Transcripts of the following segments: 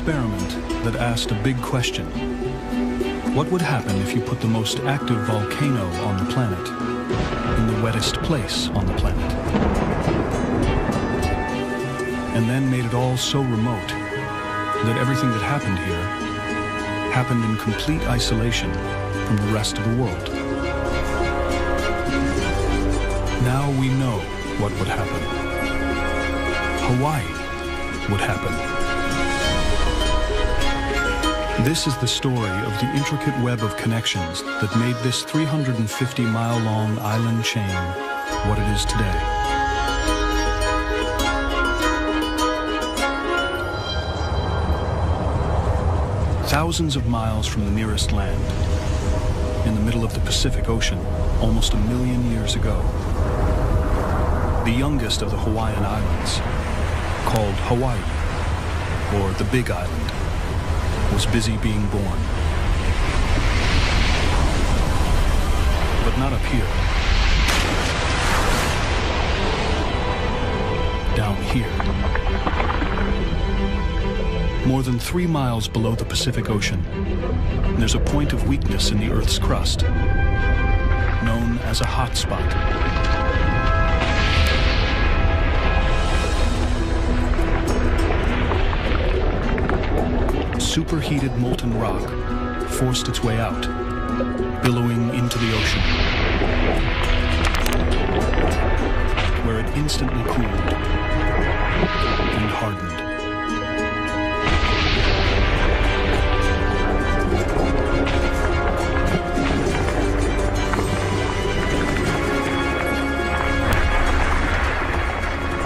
experiment that asked a big question. What would happen if you put the most active volcano on the planet in the wettest place on the planet? And then made it all so remote that everything that happened here happened in complete isolation from the rest of the world. Now we know what would happen. Hawaii would happen. This is the story of the intricate web of connections that made this 350-mile-long island chain what it is today. Thousands of miles from the nearest land, in the middle of the Pacific Ocean, almost 1 million years ago, the youngest of the Hawaiian Islands, called Hawaii, or the Big Island, was busy being born. But not up here. Down here. More than 3 miles below the Pacific Ocean, there's a point of weakness in the Earth's crust, known as a hot spot. Superheated molten rock forced its way out, billowing into the ocean, where it instantly cooled and hardened.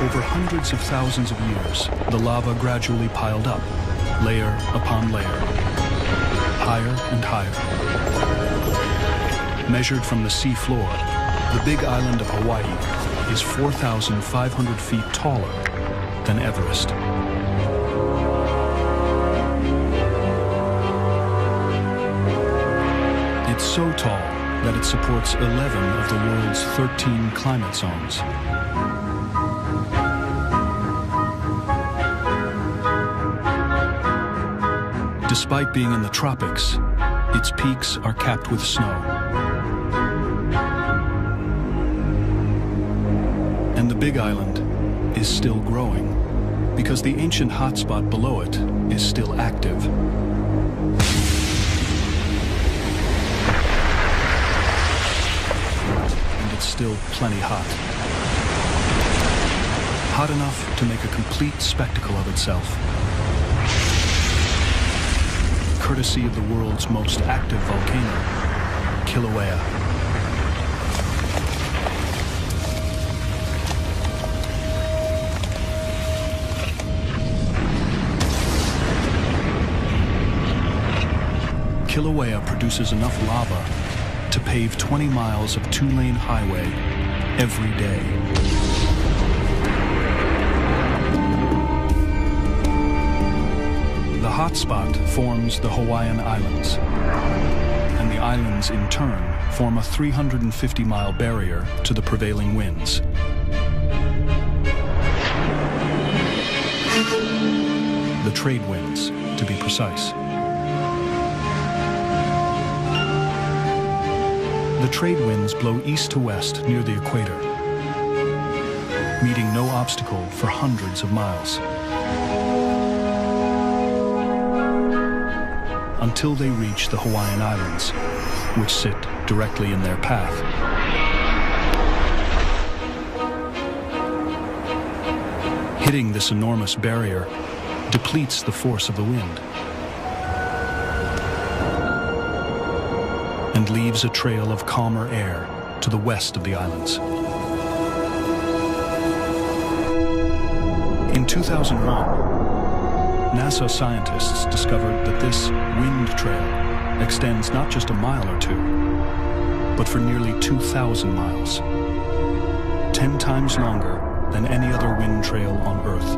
Over hundreds of thousands of years, the lava gradually piled up, layer upon layer, higher and higher. Measured from the sea floor, the Big Island of Hawaii is 4,500 feet taller than Everest. It's so tall that it supports 11 of the world's 13 climate zones. Despite being in the tropics, its peaks are capped with snow. And the Big Island is still growing because the ancient hotspot below it is still active. And it's still plenty hot. Hot enough to make a complete spectacle of itself. Courtesy of the world's most active volcano, Kilauea. Kilauea produces enough lava to pave 20 miles of 2-lane highway every day. The hotspot forms the Hawaiian Islands, and the islands in turn form a 350-mile barrier to the prevailing winds. The trade winds, to be precise. The trade winds blow east to west near the equator, meeting no obstacle for hundreds of miles, until they reach the Hawaiian Islands, which sit directly in their path. Hitting this enormous barrier depletes the force of the wind and leaves a trail of calmer air to the west of the islands. In 2001, NASA scientists discovered that this wind trail extends not just a mile or two, but for nearly 2,000 miles, 10 times longer than any other wind trail on Earth.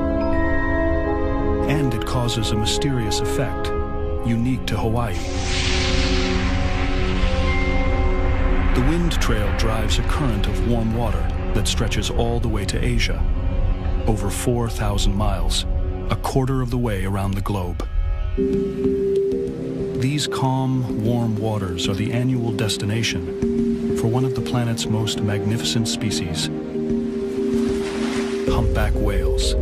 And it causes a mysterious effect unique to Hawaii. The wind trail drives a current of warm water that stretches all the way to Asia, over 4,000 miles. A quarter of the way around the globe. These calm, warm waters are the annual destination for one of the planet's most magnificent species, humpback whales.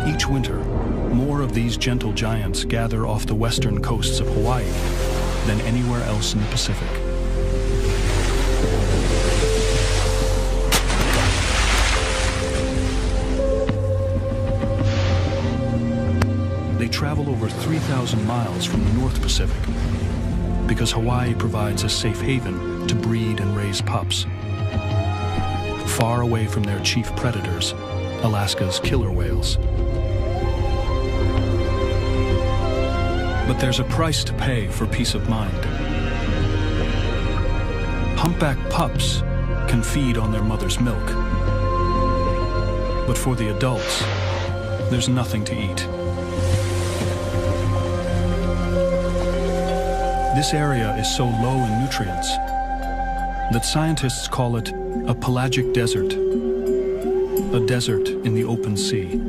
Each winter, more of these gentle giants gather off the western coasts of Hawaii than anywhere else in the Pacific. They travel over 3,000 miles from the North Pacific because Hawaii provides a safe haven to breed and raise pups, far away from their chief predators, Alaska's killer whales. But there's a price to pay for peace of mind. Humpback pups can feed on their mother's milk. But for the adults, there's nothing to eat. This area is so low in nutrients that scientists call it a pelagic desert, a desert in the open sea.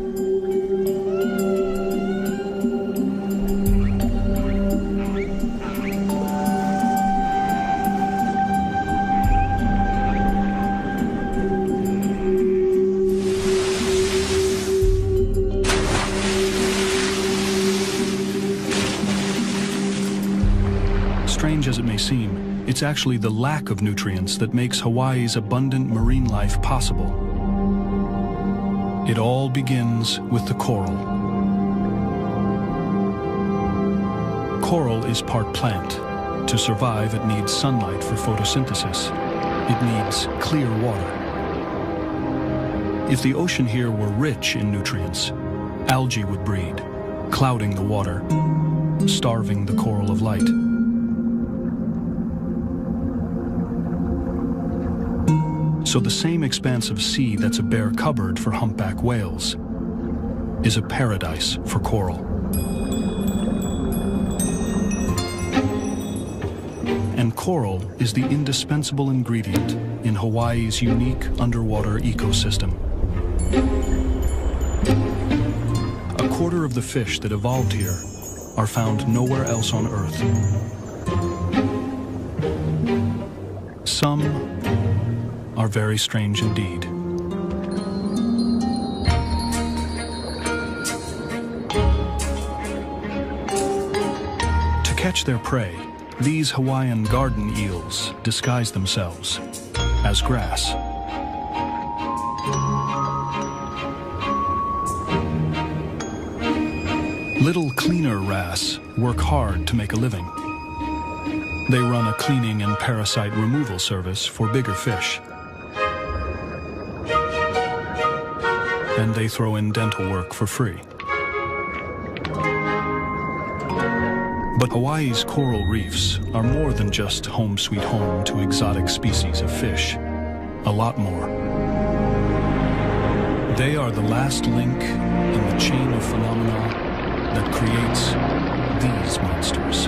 Strange as it may seem, it's actually the lack of nutrients that makes Hawaii's abundant marine life possible. It all begins with the coral. Coral is part plant. To survive, it needs sunlight for photosynthesis. It needs clear water. If the ocean here were rich in nutrients, algae would breed, clouding the water, starving the coral of light. So the same expanse of sea that's a bare cupboard for humpback whales is a paradise for coral. And coral is the indispensable ingredient in Hawaii's unique underwater ecosystem. A quarter of the fish that evolved here are found nowhere else on Earth. Some are very strange indeed. To catch their prey, these Hawaiian garden eels disguise themselves as grass. Little cleaner wrasse work hard to make a living. They run a cleaning and parasite removal service for bigger fish. And they throw in dental work for free. But Hawaii's coral reefs are more than just home sweet home to exotic species of fish. A lot more. They are the last link in the chain of phenomena that creates these monsters.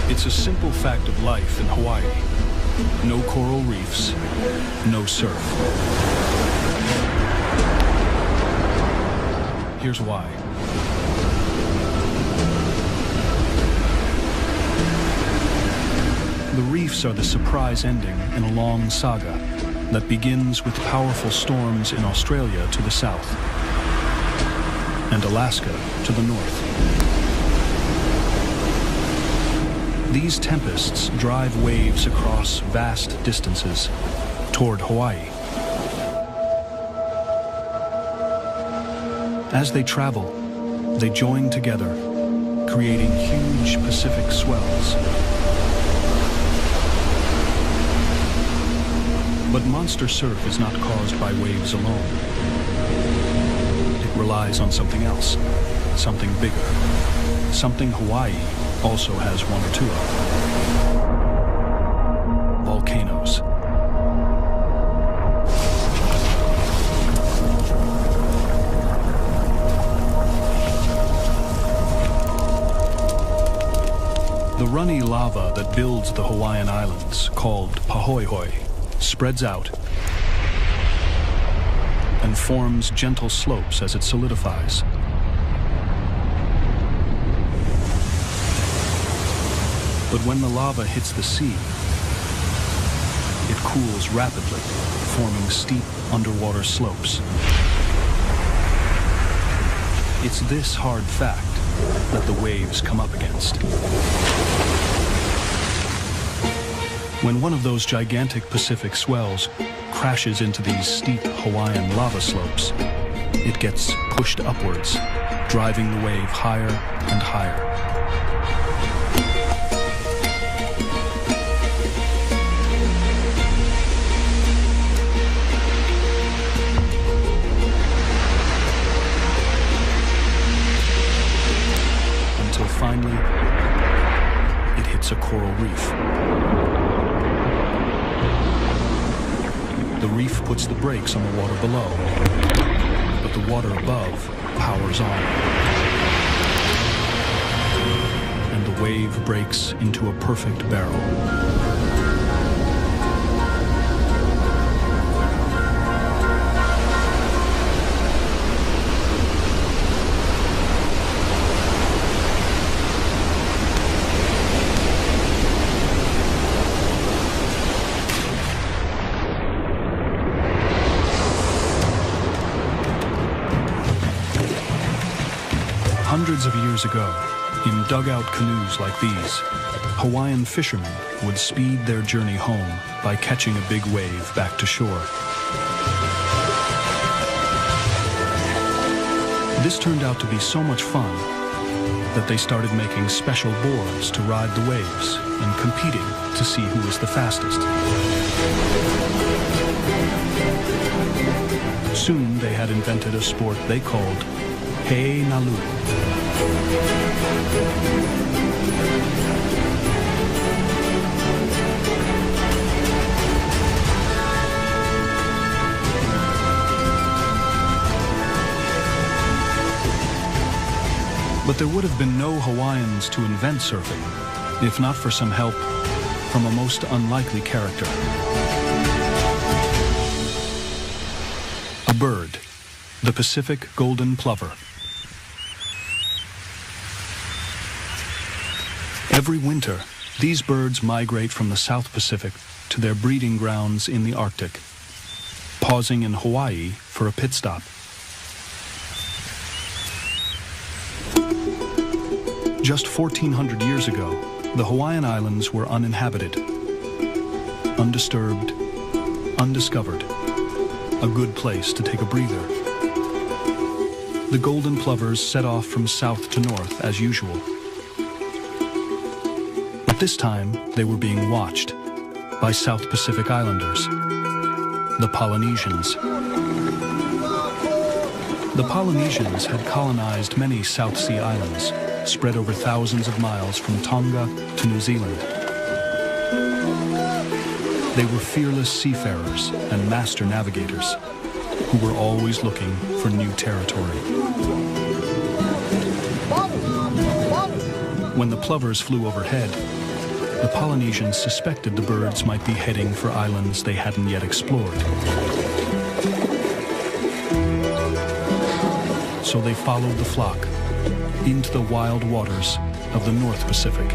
It's a simple fact of life in Hawaii. No coral reefs, no surf. Here's why. The reefs are the surprise ending in a long saga that begins with powerful storms in Australia to the south and Alaska to the north. These tempests drive waves across vast distances toward Hawaii. As they travel, they join together, creating huge Pacific swells. But monster surf is not caused by waves alone. It relies on something else, something bigger, something Hawaii also has one or two of. Volcanoes. The runny lava that builds the Hawaiian Islands, called pahoehoe, spreads out and forms gentle slopes as it solidifies. But when the lava hits the sea, it cools rapidly, forming steep underwater slopes. It's this hard fact that the waves come up against. When one of those gigantic Pacific swells crashes into these steep Hawaiian lava slopes, it gets pushed upwards, driving the wave higher and higher. Until finally, it hits a coral reef. The reef puts the brakes on the water below, but the water above powers on. And the wave breaks into a perfect barrel. Hundreds of years ago, in dugout canoes like these, Hawaiian fishermen would speed their journey home by catching a big wave back to shore. This turned out to be so much fun that they started making special boards to ride the waves and competing to see who was the fastest. Soon they had invented a sport they called He Nalu. But there would have been no Hawaiians to invent surfing, if not for some help from a most unlikely character. A bird, the Pacific golden plover. Every winter, these birds migrate from the South Pacific to their breeding grounds in the Arctic, pausing in Hawaii for a pit stop. Just 1,400 years ago, the Hawaiian Islands were uninhabited, undisturbed, undiscovered, a good place to take a breather. The golden plovers set off from south to north as usual. At this time, they were being watched by South Pacific Islanders, the Polynesians. The Polynesians had colonized many South Sea islands, spread over thousands of miles from Tonga to New Zealand. They were fearless seafarers and master navigators who were always looking for new territory. When the plovers flew overhead, the Polynesians suspected the birds might be heading for islands they hadn't yet explored. So they followed the flock into the wild waters of the North Pacific.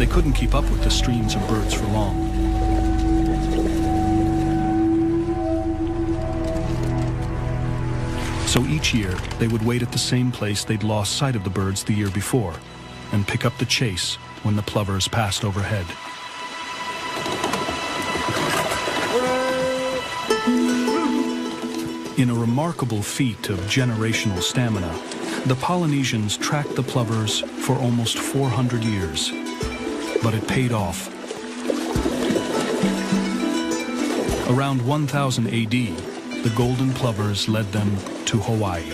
They couldn't keep up with the streams of birds for long. So each year, they would wait at the same place they'd lost sight of the birds the year before, and pick up the chase when the plovers passed overhead. In a remarkable feat of generational stamina, the Polynesians tracked the plovers for almost 400 years, but it paid off. Around 1000 AD, the golden plovers led them to Hawaii.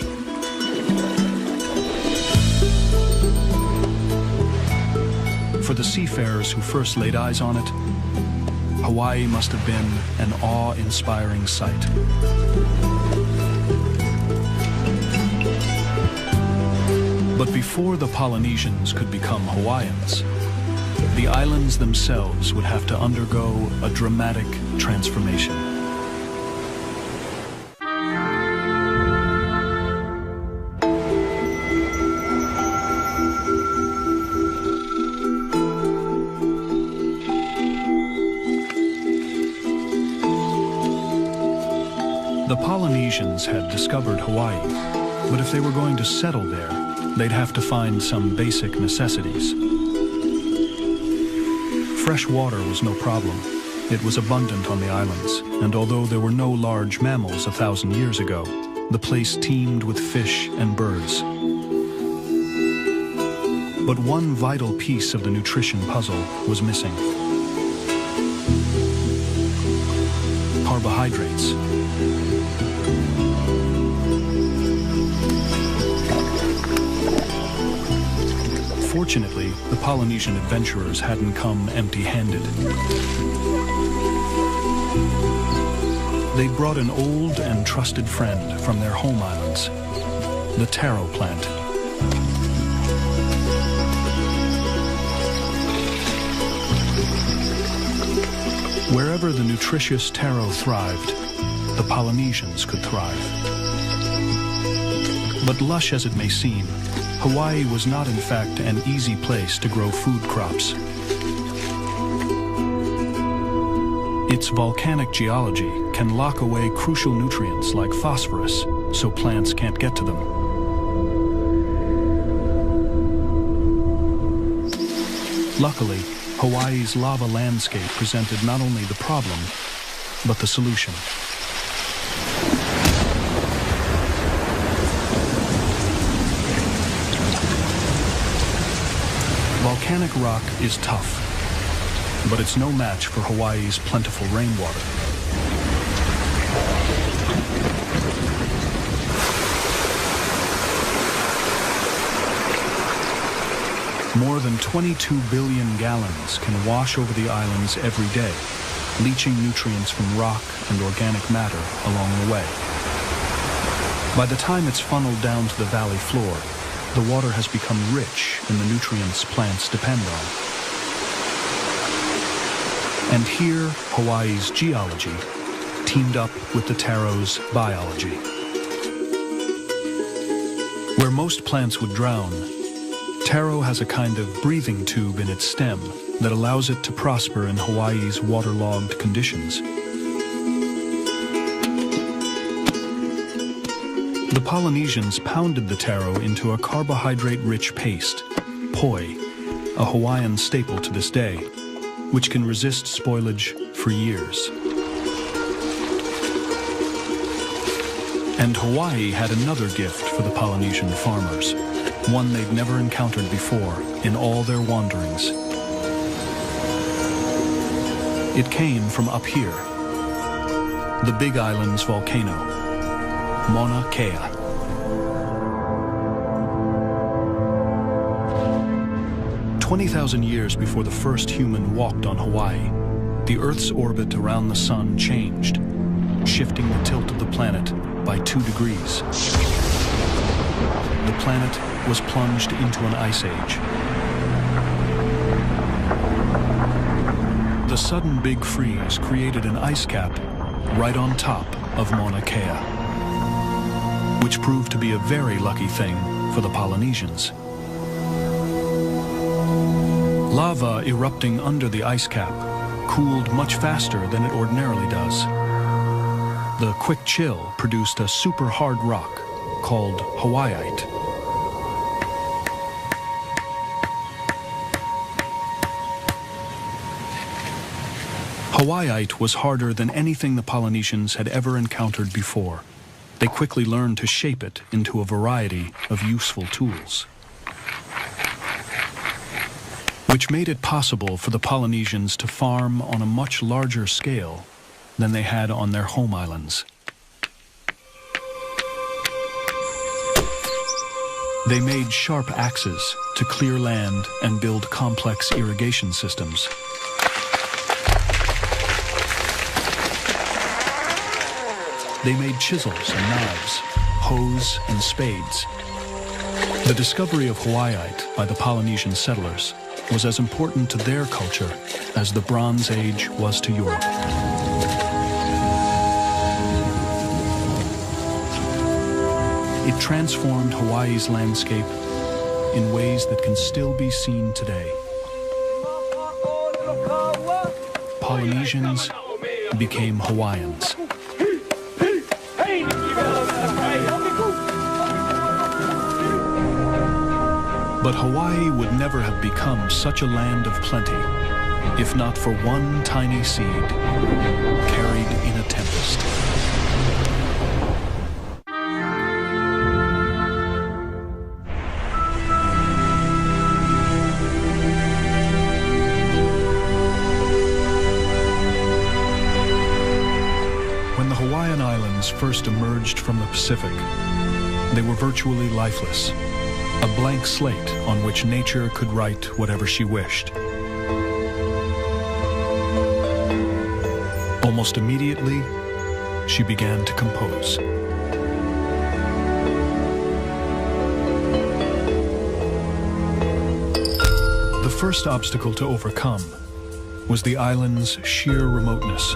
For the seafarers who first laid eyes on it, Hawaii must have been an awe-inspiring sight. But before the Polynesians could become Hawaiians, the islands themselves would have to undergo a dramatic transformation. The Polynesians had discovered Hawaii, but if they were going to settle there, they'd have to find some basic necessities. Fresh water was no problem. It was abundant on the islands, and although there were no large mammals 1,000 years ago, the place teemed with fish and birds. But one vital piece of the nutrition puzzle was missing: carbohydrates. Fortunately, the Polynesian adventurers hadn't come empty-handed. They'd brought an old and trusted friend from their home islands, the taro plant. Wherever the nutritious taro thrived, the Polynesians could thrive. But lush as it may seem, Hawaii was not in fact an easy place to grow food crops. Its volcanic geology can lock away crucial nutrients like phosphorus, so plants can't get to them. Luckily, Hawaii's lava landscape presented not only the problem, but the solution. Volcanic rock is tough, but it's no match for Hawaii's plentiful rainwater. More than 22 billion gallons can wash over the islands every day, leaching nutrients from rock and organic matter along the way. By the time it's funneled down to the valley floor, the water has become rich in the nutrients plants depend on. And here, Hawaii's geology teamed up with the taro's biology. Where most plants would drown, taro has a kind of breathing tube in its stem that allows it to prosper in Hawaii's waterlogged conditions. The Polynesians pounded the taro into a carbohydrate-rich paste, poi, a Hawaiian staple to this day, which can resist spoilage for years. And Hawaii had another gift for the Polynesian farmers, one they'd never encountered before in all their wanderings. It came from up here, the Big Island's volcano, Mauna Kea. "20,000 years before the first human walked on Hawaii, the Earth's orbit around the sun changed, shifting the tilt of the planet by 2 degrees. The planet was plunged into an ice age. The sudden big freeze created an ice cap right on top of Mauna Kea, which proved to be a very lucky thing for the Polynesians. Lava erupting under the ice cap cooled much faster than it ordinarily does. The quick chill produced a super hard rock called Hawaiite. Hawaiite was harder than anything the Polynesians had ever encountered before. They quickly learned to shape it into a variety of useful tools, which made it possible for the Polynesians to farm on a much larger scale than they had on their home islands. They made sharp axes to clear land and build complex irrigation systems. They made chisels and knives, hoes and spades. The discovery of Hawaiite by the Polynesian settlers was as important to their culture as the Bronze Age was to Europe. It transformed Hawaii's landscape in ways that can still be seen today. Polynesians became Hawaiians. But Hawaii would never have become such a land of plenty if not for one tiny seed carried in a tempest. When the Hawaiian Islands first emerged from the Pacific, they were virtually lifeless, a blank slate on which nature could write whatever she wished. Almost immediately, she began to compose. The first obstacle to overcome was the island's sheer remoteness.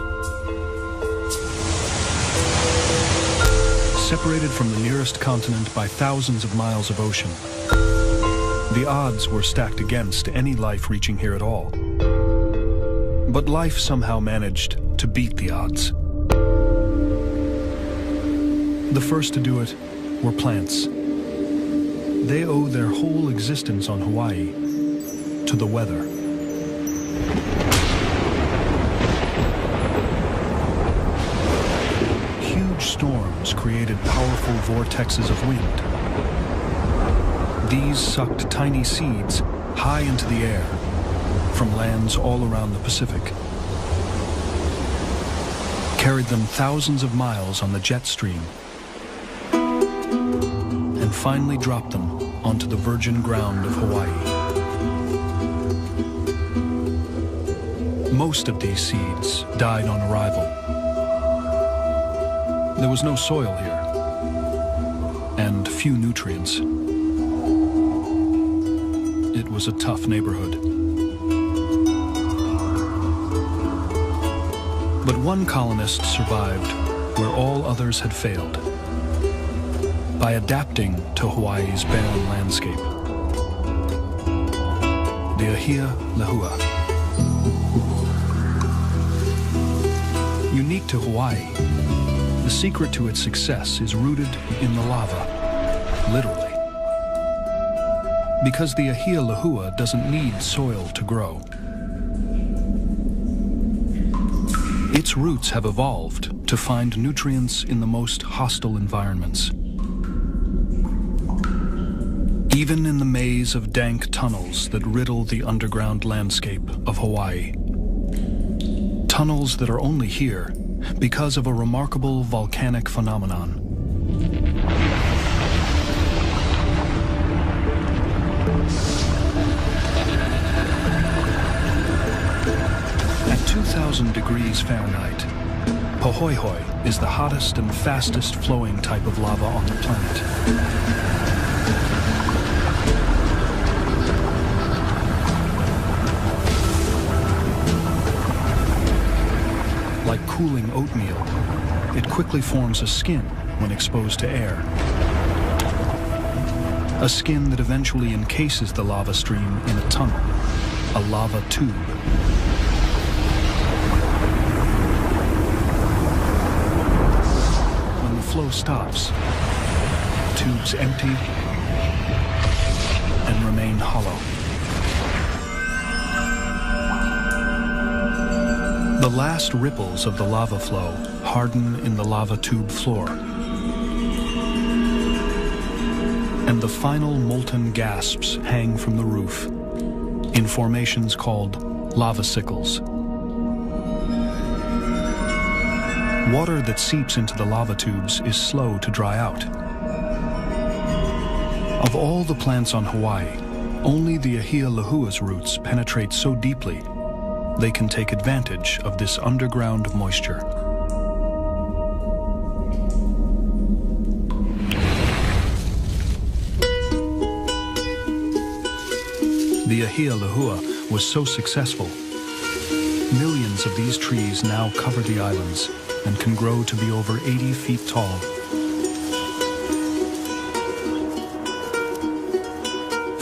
Separated from the nearest continent by thousands of miles of ocean, the odds were stacked against any life reaching here at all. But life somehow managed to beat the odds. The first to do it were plants. They owe their whole existence on Hawaii to the weather. Huge storms created powerful vortexes of wind. These sucked tiny seeds high into the air from lands all around the Pacific, carried them thousands of miles on the jet stream, and finally dropped them onto the virgin ground of Hawaii. Most of these seeds died on arrival. There was no soil here, and few nutrients. It was a tough neighborhood. But one colonist survived where all others had failed, by adapting to Hawaii's barren landscape. The Ahia Lehua. Unique to Hawaii, the secret to its success is rooted in the lava, literally. Because the Ahia Lehua doesn't need soil to grow. Its roots have evolved to find nutrients in the most hostile environments. Even in the maze of dank tunnels that riddle the underground landscape of Hawaii. Tunnels that are only here because of a remarkable volcanic phenomenon. At 2,000 degrees Fahrenheit, Pahoehoe is the hottest and fastest flowing type of lava on the planet. Like cooling oatmeal, it quickly forms a skin when exposed to air. A skin that eventually encases the lava stream in a tunnel, a lava tube. When the flow stops, tubes empty and remain hollow. The last ripples of the lava flow harden in the lava tube floor, and the final molten gasps hang from the roof in formations called lava sickles. Water that seeps into the lava tubes is slow to dry out. Of all the plants on Hawaii, only the ahia lahua's roots penetrate so deeply they can take advantage of this underground moisture. The ahia lahua was so successful, millions of these trees now cover the islands and can grow to be over 80 feet tall.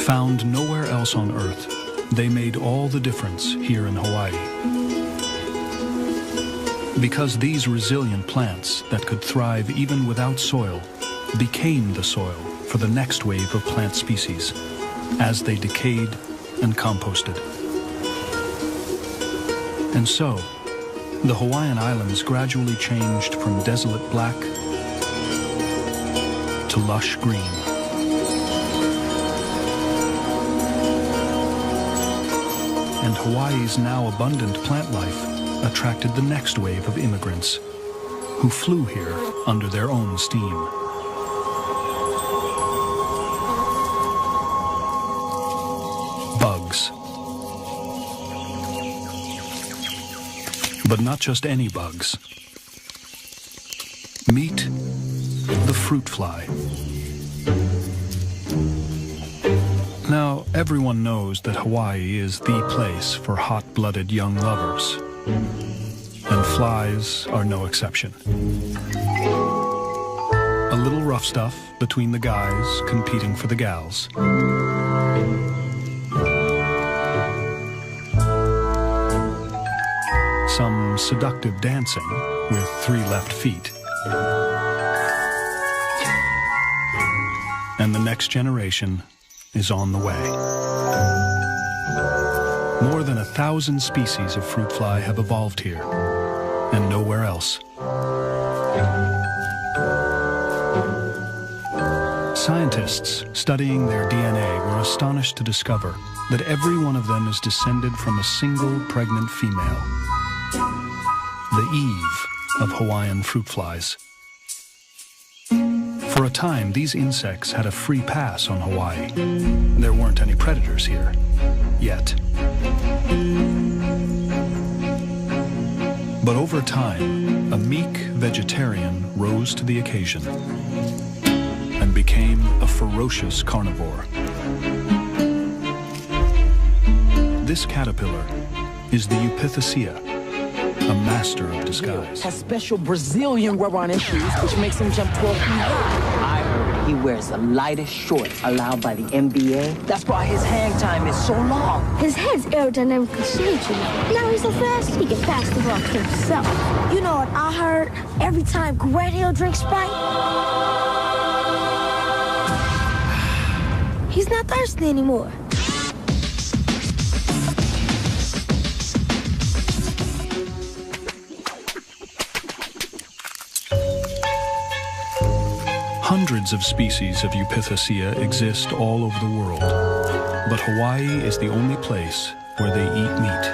Found nowhere else on Earth, they made all the difference here in Hawaii. Because these resilient plants that could thrive even without soil became the soil for the next wave of plant species as they decayed and composted. And so, the Hawaiian Islands gradually changed from desolate black to lush green. And Hawaii's now abundant plant life attracted the next wave of immigrants who flew here under their own steam. Bugs. But not just any bugs. Meet the fruit fly. Now, everyone knows that Hawaii is the place for hot-blooded young lovers, and flies are no exception. A little rough stuff between the guys competing for the gals. Some seductive dancing with 3 left feet. And the next generation is on the way. More than 1,000 species of fruit fly have evolved here, and nowhere else. Scientists studying their DNA were astonished to discover that every one of them is descended from a single pregnant female, the Eve of Hawaiian fruit flies. For a time, these insects had a free pass on Hawaii. There weren't any predators here, yet. But over time, a meek vegetarian rose to the occasion and became a ferocious carnivore. This caterpillar is the Eupithecia, a master of disguise. Has special Brazilian rubber-on shoes, which makes him jump 12 feet high. I heard he wears the lightest shorts allowed by the NBA. That's why his hang time is so long. His head's aerodynamically changing. Now he's so fast, he can pass the ball to himself. You know what I heard? Every time Grant Hill drinks Sprite, he's not thirsty anymore. Hundreds of species of Eupithecia exist all over the world, but Hawaii is the only place where they eat meat.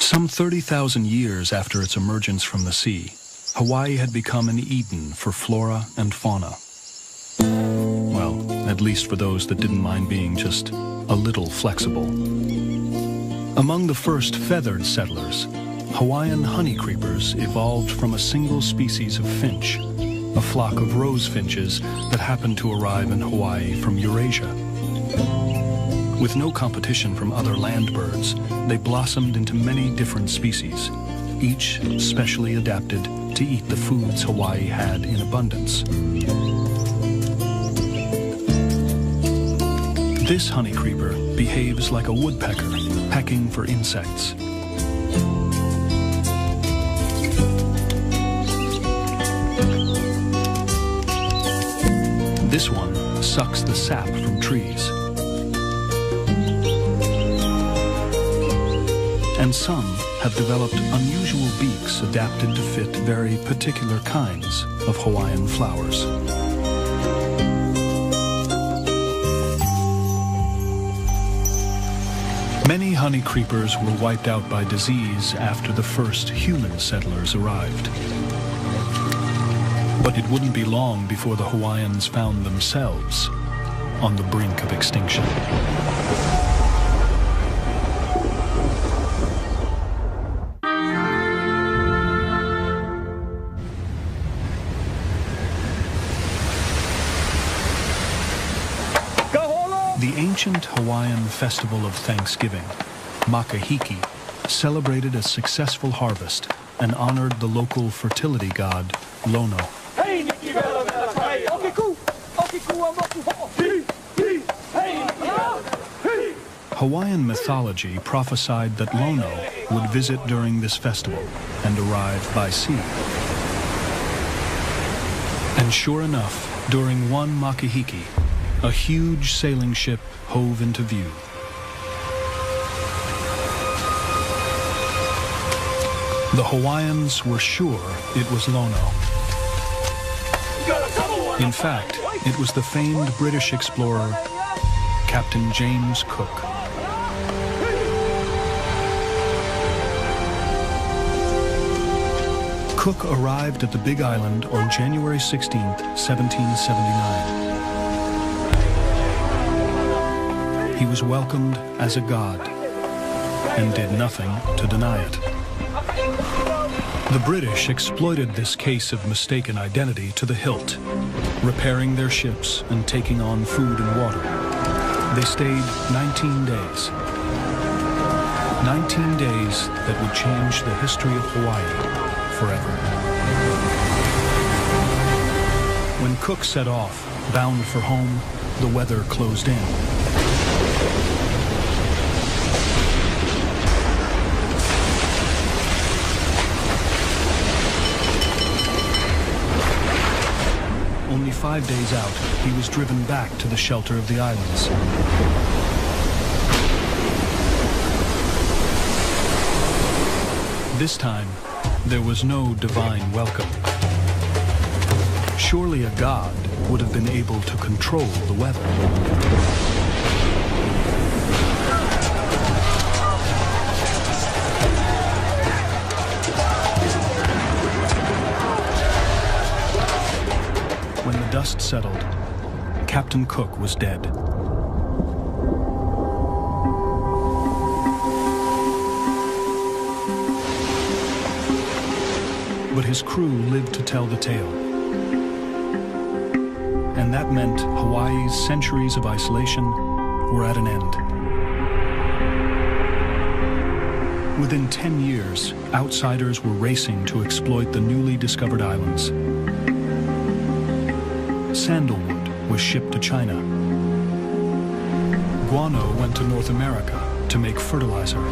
Some 30,000 years after its emergence from the sea, Hawaii had become an Eden for flora and fauna. Well, at least for those that didn't mind being just a little flexible. Among the first feathered settlers, Hawaiian honey creepers evolved from a single species of finch, a flock of rose finches that happened to arrive in Hawaii from Eurasia. With no competition from other land birds, they blossomed into many different species, each specially adapted to eat the foods Hawaii had in abundance. This honey creeper behaves like a woodpecker, pecking for insects. This one sucks the sap from trees. And some have developed unusual beaks adapted to fit very particular kinds of Hawaiian flowers. Many honey creepers were wiped out by disease after the first human settlers arrived. But it wouldn't be long before the Hawaiians found themselves on the brink of extinction. The ancient Hawaiian festival of Thanksgiving, Makahiki, celebrated a successful harvest and honored the local fertility god, Lono. Hawaiian mythology prophesied that Lono would visit during this festival and arrive by sea. And sure enough, during one Makahiki, a huge sailing ship hove into view. The Hawaiians were sure it was Lono. In fact, it was the famed British explorer, Captain James Cook. Cook arrived at the Big Island on January 16, 1779. He was welcomed as a god and did nothing to deny it. The British exploited this case of mistaken identity to the hilt, repairing their ships and taking on food and water. They stayed 19 days. 19 days that would change the history of Hawaii forever. When Cook set off, bound for home, the weather closed in. Only 5 days out, he was driven back to the shelter of the islands. This time, there was no divine welcome. Surely a god would have been able to control the weather. When the dust settled, Captain Cook was dead. But his crew lived to tell the tale. And that meant Hawaii's centuries of isolation were at an end. Within 10 years, outsiders were racing to exploit the newly discovered islands. Sandalwood was shipped to China. Guano went to North America to make fertilizer.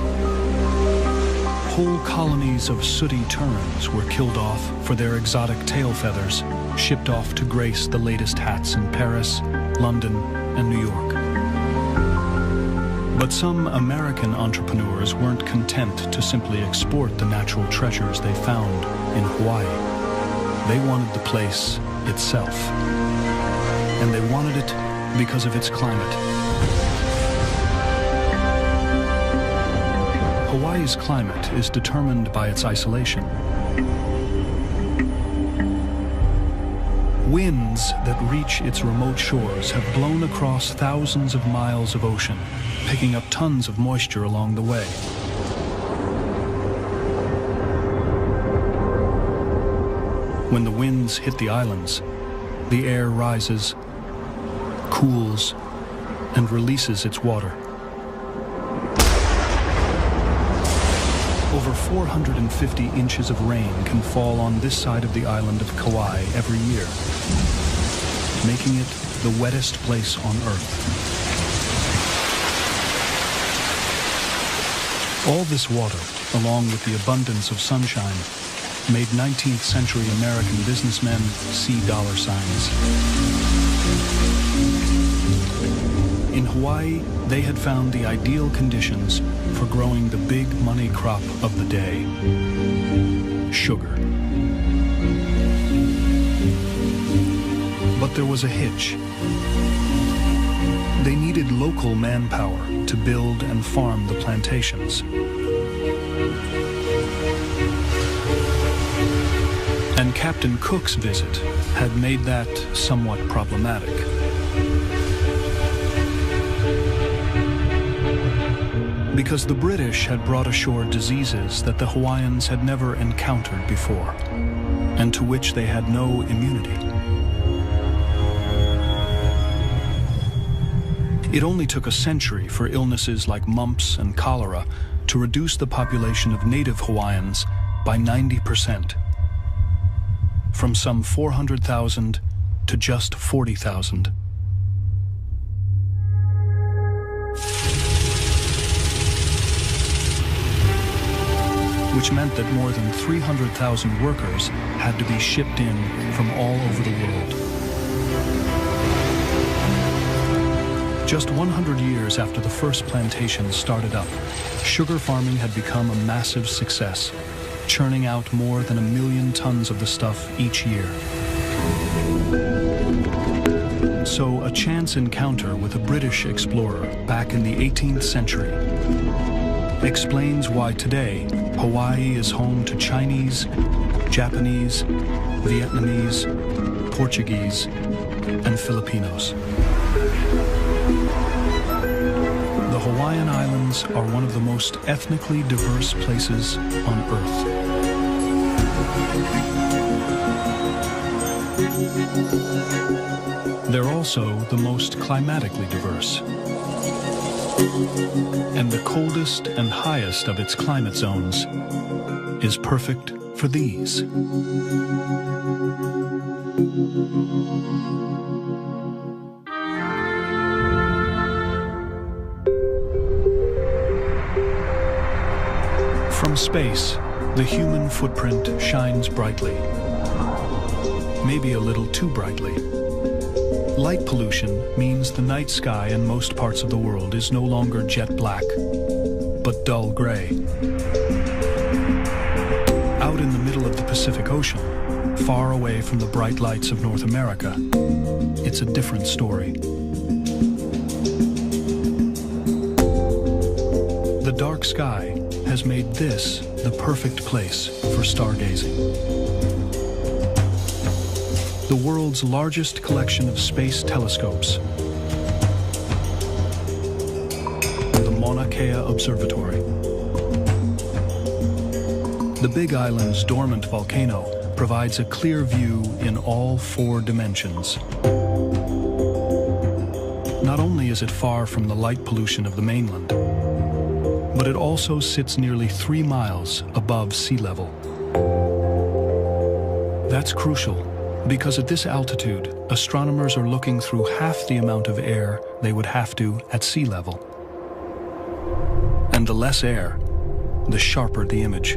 Whole colonies of sooty terns were killed off for their exotic tail feathers, shipped off to grace the latest hats in Paris, London, and New York. But some American entrepreneurs weren't content to simply export the natural treasures they found in Hawaii. They wanted the place itself. And they wanted it because of its climate. Hawaii's climate is determined by its isolation. Winds that reach its remote shores have blown across thousands of miles of ocean, picking up tons of moisture along the way. When the winds hit the islands, the air rises, cools, and releases its water. Over over 450 inches of rain can fall on this side of the island of Kauai every year, making it the wettest place on Earth. All this water, along with the abundance of sunshine, made 19th century American businessmen see dollar signs. In Hawaii, they had found the ideal conditions for growing the big money crop of the day: sugar. But there was a hitch. They needed local manpower to build and farm the plantations. And Captain Cook's visit had made that somewhat problematic. Because the British had brought ashore diseases that the Hawaiians had never encountered before, and to which they had no immunity. It only took a century for illnesses like mumps and cholera to reduce the population of native Hawaiians by 90%, from some 400,000 to just 40,000. Which meant that more than 300,000 workers had to be shipped in from all over the world. Just 100 years after the first plantations started up, sugar farming had become a massive success, churning out more than 1 million tons of the stuff each year. So a chance encounter with a British explorer back in the 18th century explains why today Hawaii is home to Chinese, Japanese, Vietnamese, Portuguese, and Filipinos. The Hawaiian Islands are one of the most ethnically diverse places on Earth. They're also the most climatically diverse. And the coldest and highest of its climate zones is perfect for these. From space, the human footprint shines brightly, maybe a little too brightly. Light pollution means the night sky in most parts of the world is no longer jet black, but dull gray. Out in the middle of the Pacific Ocean, far away from the bright lights of North America, it's a different story. The dark sky has made this the perfect place for stargazing. The world's largest collection of space telescopes, the Mauna Kea Observatory. The Big Island's dormant volcano provides a clear view in all 4 dimensions. Not only is it far from the light pollution of the mainland, but it also sits nearly 3 miles above sea level. That's crucial, because at this altitude, astronomers are looking through half the amount of air they would have to at sea level. And the less air, the sharper the image.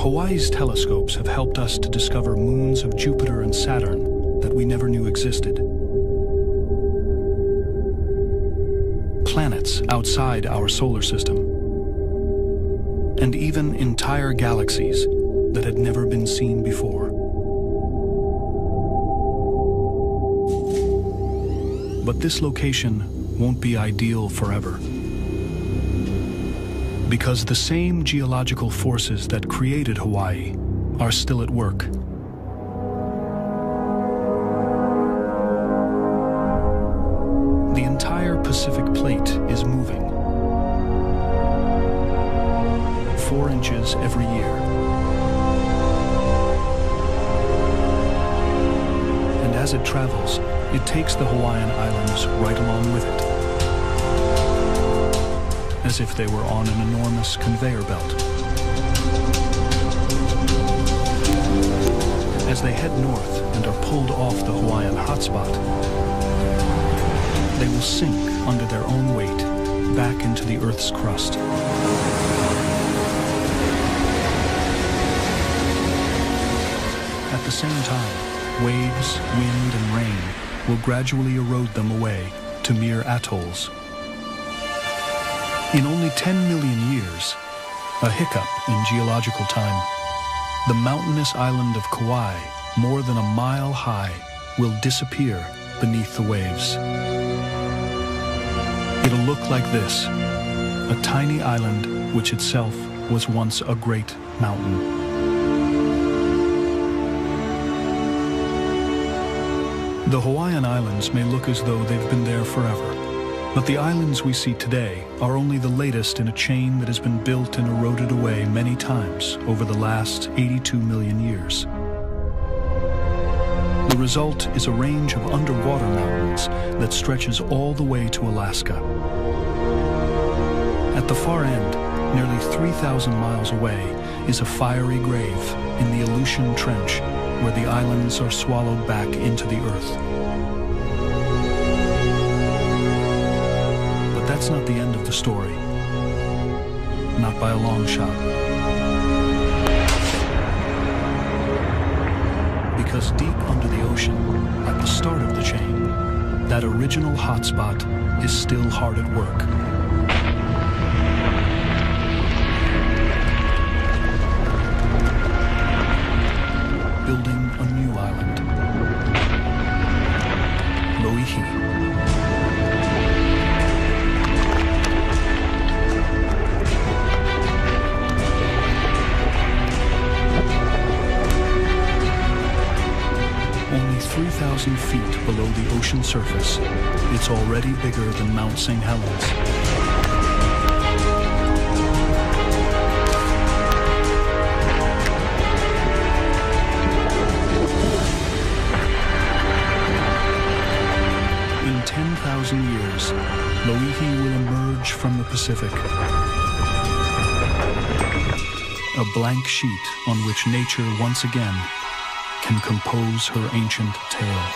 Hawaii's telescopes have helped us to discover moons of Jupiter and Saturn that we never knew existed. Planets outside our solar system. And even entire galaxies that had never been seen before. But this location won't be ideal forever. Because the same geological forces that created Hawaii are still at work. The entire Pacific Plate is moving. 4 inches every year. And as it travels, it takes the Hawaiian Islands right along with it. as if they were on an enormous conveyor belt. As they head north and are pulled off the Hawaiian hotspot, they will sink under their own weight back into the Earth's crust. At the same time, waves, wind, and rain will gradually erode them away to mere atolls. In only 10 million years, a hiccup in geological time, the mountainous island of Kauai, more than a mile high, will disappear beneath the waves. It'll look like this, a tiny island which itself was once a great mountain. The Hawaiian Islands may look as though they've been there forever, but the islands we see today are only the latest in a chain that has been built and eroded away many times over the last 82 million years. The result is a range of underwater mountains that stretches all the way to Alaska. At the far end, nearly 3,000 miles away, is a fiery grave in the Aleutian Trench, where the islands are swallowed back into the earth. But that's not the end of the story. Not by a long shot. Because deep under the ocean, at the start of the chain, that original hotspot is still hard at work. Building a new island. Loihi. Only 3,000 feet below the ocean surface, it's already bigger than Mount St. Helens. In 10,000 years, Loihi will emerge from the Pacific. A blank sheet on which nature once again can compose her ancient tale.